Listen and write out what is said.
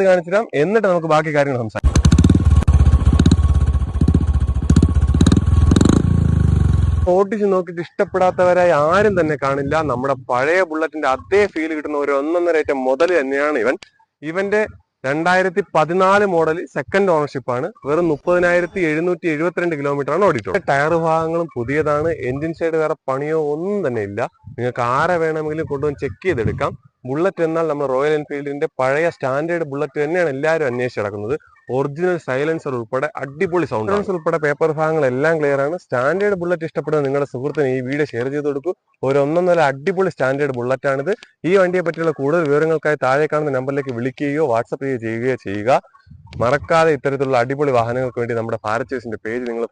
കാണിച്ചു തരാം, എന്നിട്ട് നമുക്ക് ബാക്കി കാര്യങ്ങൾ സംസാരിക്കാം. ഓടിച്ച് നോക്കിയിട്ട് ഇഷ്ടപ്പെടാത്തവരായി ആരും തന്നെ കാണില്ല. നമ്മുടെ പഴയ ബുള്ളറ്റിന്റെ അതേ ഫീൽ കിട്ടുന്ന ഒരു ഒന്നൊന്നര മുതൽ തന്നെയാണ് ഇവന്റെ 2014 മോഡൽ സെക്കൻഡ് ഓണർഷിപ്പ് ആണ്. വെറും 30,772 കിലോമീറ്റർ ആണ് ഓടിയിട്ടുള്ളത്. ടയർ ഭാഗങ്ങളും പുതിയതാണ്. എഞ്ചിൻ സൈഡ് വേറെ പണിയോ ഒന്നും തന്നെ ഇല്ല. നിങ്ങൾക്ക് ആരെ വേണമെങ്കിലും കൊണ്ടുവന്ന് ചെക്ക് ചെയ്തെടുക്കാം. ബുള്ളറ്റ് എന്നാൽ നമ്മുടെ റോയൽ എൻഫീൽഡിന്റെ പഴയ സ്റ്റാൻഡേർഡ് ബുള്ളറ്റ് തന്നെയാണ് എല്ലാവരും അന്വേഷിച്ച് നടക്കുന്നത്. ഒറിജിനൽ സൈലൻസർ ഉൾപ്പെടെ അടിപൊളി സൗണ്ട് ഉൾപ്പെടെ പേപ്പർ ഭാഗങ്ങളെല്ലാം ക്ലിയർ ആണ്. സ്റ്റാൻഡേർഡ് ബുള്ളറ്റ് ഇഷ്ടപ്പെടുന്ന നിങ്ങളുടെ സുഹൃത്തിന് ഈ വീഡിയോ ഷെയർ ചെയ്ത് കൊടുക്കൂ. ഒരു ഒന്നൊന്നര അടിപൊളി സ്റ്റാൻഡേർഡ് ബുള്ളറ്റ് ആണിത്. ഈ വണ്ടിയെ പറ്റിയുള്ള കൂടുതൽ വിവരങ്ങൾക്കായി താഴെ കാണുന്ന നമ്പറിലേക്ക് വിളിക്കുകയോ വാട്സപ്പ് ചെയ്യുകയോ ചെയ്യുക. മറക്കാതെ ഇത്തരത്തിലുള്ള അടിപൊളി വാഹനങ്ങൾക്ക് വേണ്ടി നമ്മുടെ ഭാരത് ചേസിന്റെ പേജ് നിങ്ങൾ